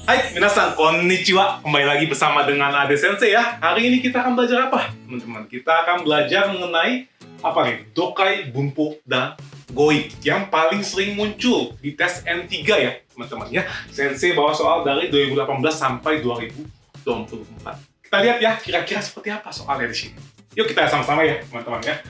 Hai, minasan, konnichiwa. Kembali lagi bersama dengan Ade Sensei ya. Hari ini kita akan belajar apa? Teman-teman, kita akan belajar mengenai apa nih? Dokai, Bunpo, dan Goi yang paling sering muncul di tes N3 ya, teman-teman ya. Sensei bawa soal dari 2018 sampai 2024. Kita lihat ya, kira-kira seperti apa soalnya di sini. Yuk kita sama-sama ya, teman-teman ya.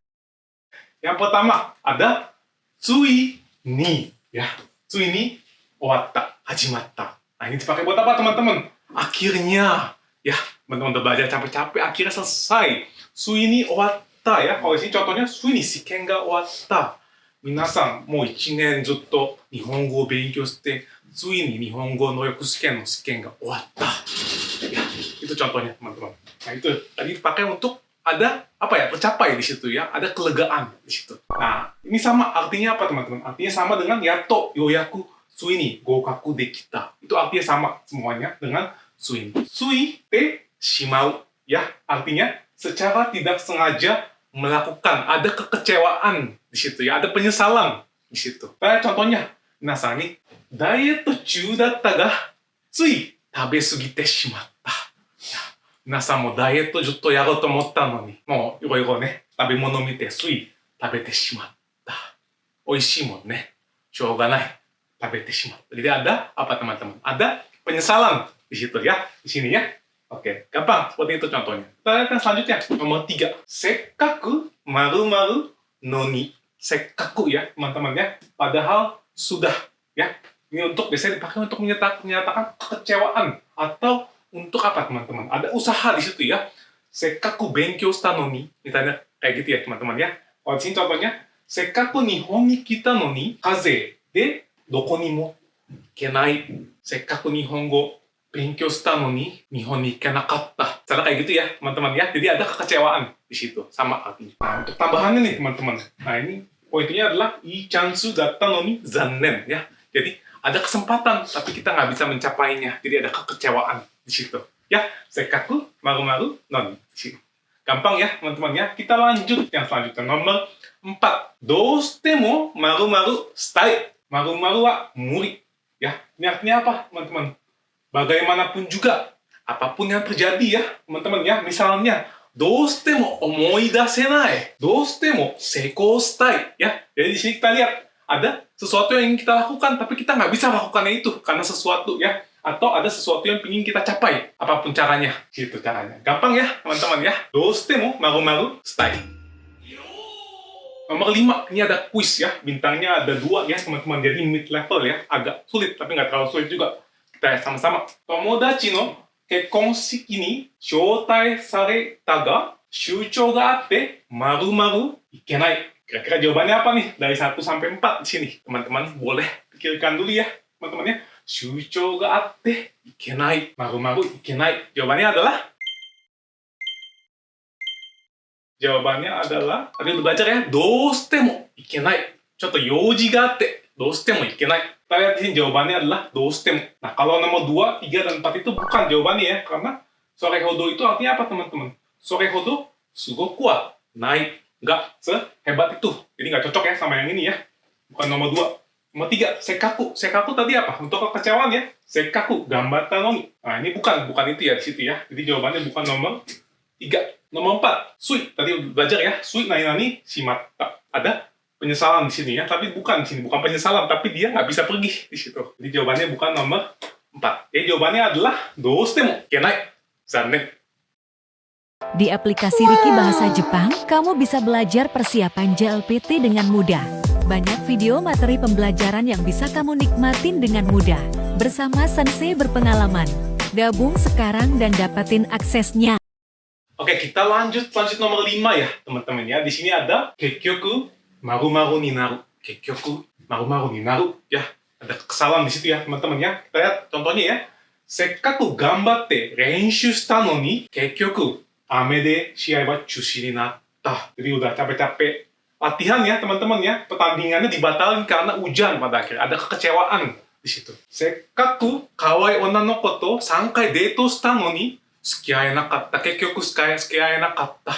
Yang pertama ada Tsui ni ya. Tsui ni owatta, hajimatta. Nah, ini dipakai buat apa, teman-teman? Akhirnya, ya, teman-teman udah belajar capek-capek, akhirnya selesai. Tsui ni owatta ya. Kalau di sini contohnya, tsui ni shiken ga owatta. Minasan, mou 1年ずっと日本語を勉強して、ついに日本語能力試験の試験が終わった. Ya, itu contohnya, teman-teman. Nah, itu tadi dipakai untuk ada apa ya, tercapai di situ ya, ada kelegaan di situ. Nah, ini sama artinya apa, teman-teman? Artinya sama dengan yato yoyaku tsui ni gokaku dekita. Itu artinya sama semuanya dengan tsui. Tsui te shimau ya, artinya secara tidak sengaja melakukan, ada kekecewaan di situ ya, ada penyesalan di situ. Kayak contohnya, minasan ni daieto chū datta ga tsui tabe sugite shimatta. Ya, minasan mo daieto jutto yarou to omotta no ni, mo iro-iro ne, tabemono mite tsui tabete shimatta. Oishii mon ne, shouga nai. Jadi ada apa, teman-teman? Ada penyesalan di situ ya, di sini ya. Oke, gampang seperti itu contohnya. Kita lihat yang selanjutnya, nomor 3. Sekkaku maru-maru noni. Sekkaku ya, teman-teman ya. Padahal sudah ya. Ini untuk biasanya dipakai untuk menyatakan kekecewaan atau untuk apa, teman-teman? Ada usaha di situ ya. Sekkaku benkyou shita noni. Misalnya kayak gitu ya, teman-teman ya. Kalau di sini contohnya, sekkaku nihon ni kita noni kaze de どこにも行けない。せっかく日本語勉強したのに日本に行けなかった. Cara kayak gitu ya, teman-teman ya. Jadi ada kekecewaan di situ, sama artinya. Nah, untuk tambahannya nih, teman-teman. Nah, ini poinnya adalah ii chansu datta no ni zannen ya. Jadi ada kesempatan, tapi kita nggak bisa mencapainya. Jadi ada kekecewaan di situ. Ya, sekkaku maru-maru no ni. Gampang ya, teman-teman ya. Kita lanjut yang selanjutnya. Nomor 4. Doustemo maru-maru stai. Maru-maru wa muri. Ya, ini artinya apa, teman-teman? Bagaimanapun juga, apapun yang terjadi ya, teman-teman ya. Misalnya, doustemo omoidasenai, doustemo seikou shitai. Ya, jadi di sini kita lihat ada sesuatu yang ingin kita lakukan, tapi kita nggak bisa lakukannya itu karena sesuatu ya, atau ada sesuatu yang ingin kita capai, apapun caranya, gitu caranya. Gampang ya, teman-teman ya. Doustemo maru-maru shitai. Nomor 5, ini ada kuis ya, bintangnya ada 2 ya, teman-teman. Jadi mid level ya, agak sulit, tapi nggak terlalu sulit juga. Kita lihat sama-sama. Tomodachi no kekkonsiki ni shoutai sareta ga shuchou ga atte maru-maru ikenai. Kira-kira jawabannya apa nih? Dari 1 sampai 4 di sini. Teman-teman boleh pikirkan dulu ya, teman-teman ya. Shuchou ga atte ikenai, maru-maru ikenai. Jawabannya adalah, tadi udah belajar ya, doustemo ikenai. Contoh, youji ga atte, doustemo ikenai. Kita lihat di sini jawabannya adalah doustemo. Nah, kalau nomor 2, 3, dan 4 itu bukan jawabannya ya, karena sorehodo itu artinya apa, teman-teman? Sorehodo sugoku wa nai. Nggak sehebat itu. Jadi nggak cocok ya sama yang ini ya. Bukan nomor 2. Nomor 3, sekkaku. Sekkaku tadi apa? Untuk kekecewaan ya. Sekkaku gambatta no ni. Nah, ini bukan itu ya di situ ya. Jadi jawabannya bukan nomor 3. Nomor 4, sui. Tadi belajar ya, sui nani shimatta. Ada penyesalan di sini ya, tapi bukan di sini, bukan penyesalan, tapi dia nggak bisa pergi di situ. Jadi jawabannya bukan nomor 4. Jadi jawabannya adalah doustemo ikenai. Zannen. Di aplikasi Riki Bahasa Jepang, kamu bisa belajar persiapan JLPT dengan mudah. Banyak video materi pembelajaran yang bisa kamu nikmatin dengan mudah. Bersama sensei berpengalaman. Gabung sekarang dan dapatin aksesnya. Oke, kita lanjut nomor 5 ya, teman-teman ya. Di sini ada kekkyoku maru-maru ni naru. Kekkyoku maru-maru ni naru ya. Ada kesalahan di situ ya, teman-teman ya. Kita lihat contohnya ya. Sekkaku gambatte renshu shita no ni kekkyoku ame de shiai wa chushi ni natta. Jadi udah capek-capek latihan ya, teman-teman ya. Pertandingannya dibatalkan karena hujan pada akhirnya. Ada kekecewaan di situ. Sekkaku kawai onna no koto 3 回デートしたのに sukiaenakatta, kekkyoku sukiaenakatta.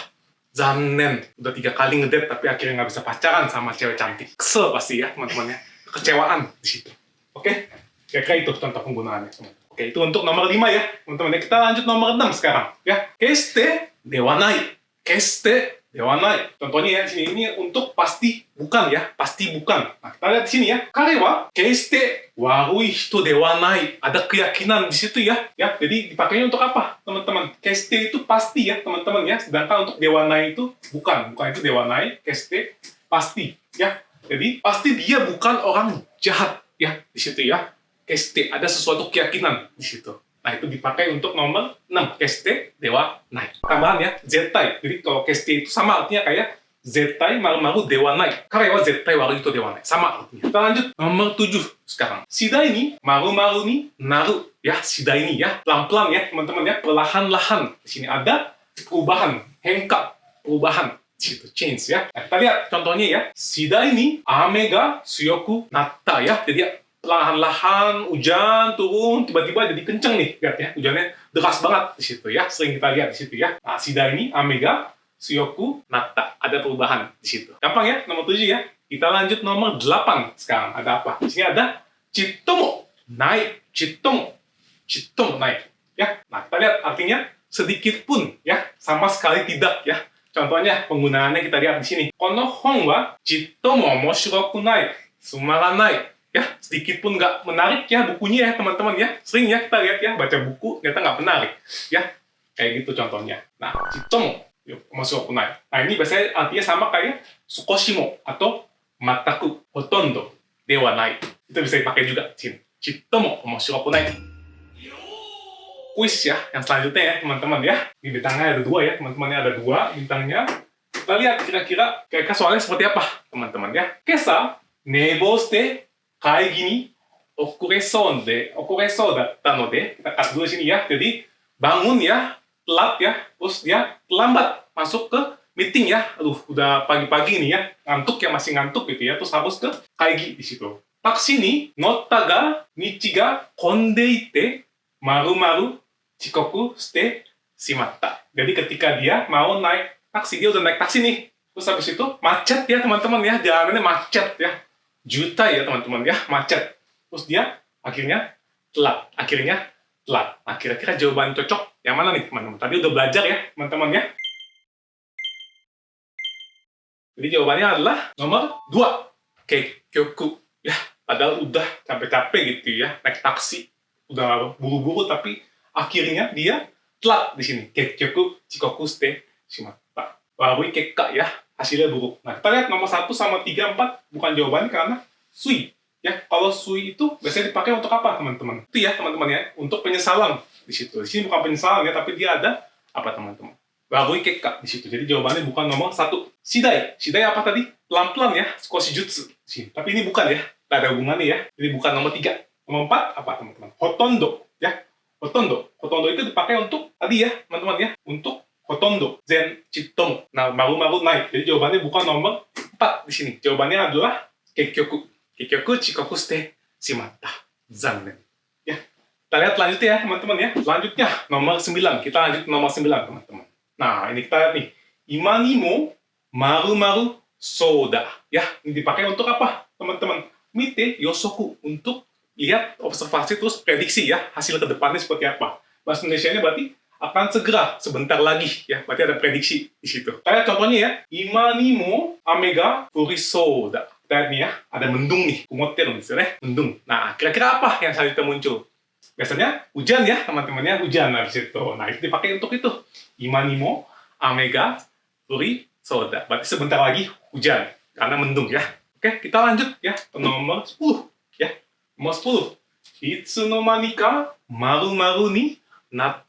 Zannen. Udah 3 kali ngedate tapi akhirnya nggak bisa pacaran sama cewek cantik. Kesel pasti ya, teman-teman ya. Kekecewaan di situ. Oke? Kira-kira itu contoh penggunaannya, teman-teman. Oke, itu untuk nomor 5 ya, teman-teman. Kita lanjut nomor 6 sekarang, ya. Keste dewanai. Keste dewanai. Contohnya ya, di sini ini untuk pasti bukan ya, pasti bukan. Nah, kita lihat di sini ya. Kare wa keste warui hito dewanai. Ada keyakinan di situ ya. Ya, jadi dipakainya untuk apa, teman-teman? Keste itu pasti ya, teman-teman ya. Sedangkan untuk dewanai itu bukan itu dewanai, keste pasti ya. Jadi pasti dia bukan orang jahat ya di situ ya. Keste, ada sesuatu keyakinan di situ. Nah, itu dipakai untuk nomor 6. Keste, dewa, naik. Tambahan ya, zettai. Jadi kalau keste itu sama artinya kayak zettai maru-maru dewa naik. Kare wa zettai waru itu dewa naik. Sama artinya. Kita lanjut nomor 7 sekarang. Shidai ni maru-maru ni naru. Ya, shidai ni ya. Pelan-pelan ya, teman-teman ya. Perlahan-lahan. Di sini ada perubahan. Hengkap. Perubahan. Di situ, change ya. Nah, kita lihat contohnya ya. Shidai ni ame ga suyoku natta ya. Jadi perlahan-lahan hujan turun tiba-tiba jadi kenceng nih, lihat ya, hujannya deras banget di situ ya, sering kita lihat di situ ya. Nah, shida ini amega suyoku natta, ada perubahan di situ. Gampang ya, nomor 7 ya. Kita lanjut nomor 8 sekarang. Ada apa? Di sini ada chittomo naik, chittomo naik ya. Nah, kita lihat artinya sedikit pun ya, sama sekali tidak ya. Contohnya penggunaannya kita lihat di sini. Kono hon wa chittomo omoshiroku nai, sumaranai. Ya, sedikit pun nggak menarik ya bukunya ya, teman-teman ya. Sering ya kita lihat ya, baca buku ternyata nggak menarik ya. Kayak gitu contohnya. Nah, chittomo omoshiroku nai. Nah, ini biasanya artinya sama kayak sukoshimo atau mataku hotondo dewa nai. Itu bisa dipakai juga di sini. Chittomo omoshiroku nai. Kuis ya, yang selanjutnya ya, teman-teman ya. Di bintangnya ada 2 ya, teman-temannya ada 2 bintangnya. Kita lihat kira-kira soalnya seperti apa, teman-teman ya. Kesa nebo shite kaigi ni okuresou datta node, kita cut dulu sini ya. Jadi bangun ya, telat ya, terus dia terlambat masuk ke meeting ya. Aduh, udah pagi-pagi nih ya, ngantuk ya, masih ngantuk gitu ya, terus harus ke kaigi di situ. Taksi ni notta ga michi ga konde ite maru-maru chikoku shite shimatta. Jadi ketika dia mau naik taksi, dia udah naik taksi nih, terus habis itu macet ya teman-teman ya, jalanannya macet ya. Juta ya teman-teman ya, macet. Terus dia akhirnya telat. Nah, kira-kira jawaban cocok yang mana nih teman-teman? Tadi udah belajar ya teman-teman ya. Jadi jawabannya adalah nomor 2. Kekkyoku. Ya, padahal udah capek-capek gitu ya, naik taksi. Udah buru-buru tapi akhirnya dia telat di sini. Kekkyoku chikoku shite shimatta. Warui kekka ya. Hasilnya buruk. Nah, kita lihat nomor 1 sama 3, 4 bukan jawabannya karena sui. Ya, kalau sui itu biasanya dipakai untuk apa, teman-teman? Itu ya, teman-teman ya, untuk penyesalan di situ. Di sini bukan penyesalan ya, tapi dia ada apa, teman-teman? Warui kekka di situ. Jadi jawabannya bukan nomor 1. Shidai. Shidai apa tadi? Pelan-pelan ya, skoshi jutsu. Tapi ini bukan ya. Tidak ada hubungannya ya. Jadi bukan nomor 3. Nomor 4 apa, teman-teman? Hotondo ya. Hotondo itu dipakai untuk tadi ya, teman-teman ya, untuk hotondo, zen, chittomo. Nah, maru-maru naik. Jadi jawabannya bukan nomor 4 di sini. Jawabannya adalah kekkyoku. Kekkyoku chikoku shite shimatta. Zannen. Ya. Kita lihat lanjutnya ya, teman-teman ya. Selanjutnya, nomor 9. Kita lanjut ke nomor 9, teman-teman. Nah, ini kita lihat nih. Ima ni mo maru-maru souda. Ya, ini dipakai untuk apa, teman-teman? Mite yosoku. Untuk lihat observasi terus prediksi ya. Hasil ke depannya seperti apa. Bahasa Indonesianya berarti akan segera, sebentar lagi ya, berarti ada prediksi di situ. Kayak contohnya ya, ima ni mo ame ga furisou da. Kita lihat nih ya, ada mendung nih, kumoteru gitu ya, mendung. Nah, kira-kira apa yang selanjutnya muncul? Biasanya hujan ya, teman-temannya, hujan habis itu. Nah, itu dipakai untuk itu. Ima ni mo ame ga furisou da. Berarti sebentar lagi hujan, karena mendung ya. Oke, kita lanjut ya ke nomor 10 ya. Nomor 10. Itsu no mani ka maru-maru ni natta.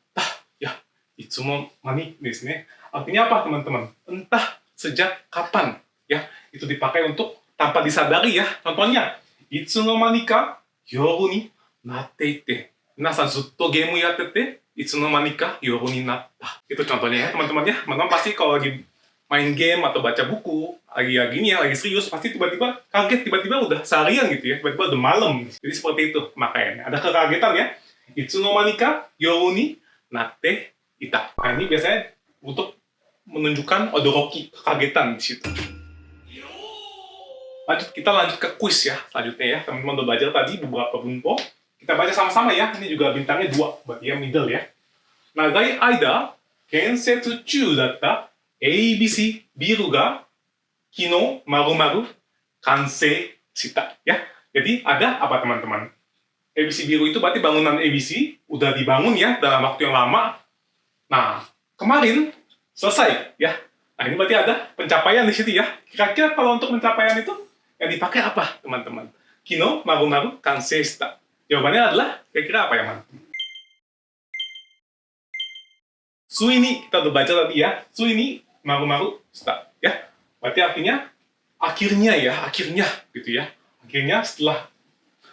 Itsumo mani desu ne. Artinya apa, teman-teman? Entah sejak kapan ya. Itu dipakai untuk tanpa disadari ya. Contohnya, itsu no mani ka yoru ni natte ite. Minasan zutto game yatte te, itsu no mani ka yoru ni natta. Itu contohnya ya, teman-teman ya. Teman-teman pasti kalau lagi main game atau baca buku, lagi gini ya, lagi serius, pasti tiba-tiba kaget, tiba-tiba udah seharian gitu ya. Tiba-tiba udah malam. Jadi seperti itu makanya. Ada kekagetan ya. Itsu no mani ka yoru ni natte ita. Nah, ini biasanya untuk menunjukkan odoroki, kekagetan di situ. Kita lanjut ke kuis ya, selanjutnya ya. Teman-teman udah belajar tadi beberapa bunpo. Kita baca sama-sama ya. Ini juga bintangnya 2, berarti yang middle ya. Nagai aida, kensetsu chū datta ABC biru ga kino maru-maru kansei shita. Ya. Jadi ada apa teman-teman? ABC biru itu berarti bangunan ABC udah dibangun ya dalam waktu yang lama. Nah, kemarin selesai ya. Nah, ini berarti ada pencapaian di situ ya. Kira-kira kalau untuk pencapaian itu yang dipakai apa, teman-teman? Kino maru-maru kansei shita. Jawabannya adalah kira-kira apa ya, Man? Suini, kita udah baca tadi ya. Suini maru-maru shita ya. Berarti artinya akhirnya ya, akhirnya gitu ya. Akhirnya setelah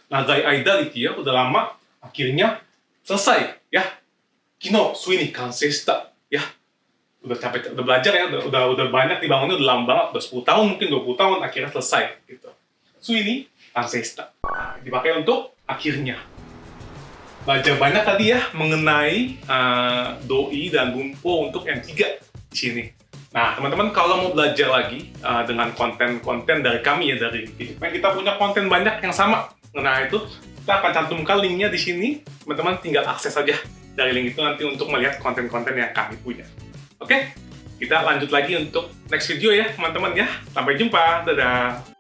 nagai aida gitu ya, udah lama, akhirnya selesai ya. Kino suini kansei shita ya. Udah capek, udah belajar ya, udah banyak dibangunnya, udah lama banget, udah 10 tahun, mungkin 20 tahun, akhirnya selesai gitu. Suini kansei shita. Nah, dipakai untuk akhirnya. Belajar banyak tadi ya mengenai doi dan bunpo untuk yang 3 di sini. Nah, teman-teman kalau mau belajar lagi dengan konten-konten dari kami ya, dari kita punya konten banyak yang sama. Nah, itu kita akan cantumkan linknya di sini. Teman-teman tinggal akses saja dari link itu nanti untuk melihat konten-konten yang kami punya. Oke, kita lanjut lagi untuk next video ya, teman-teman ya. Sampai jumpa, dadah!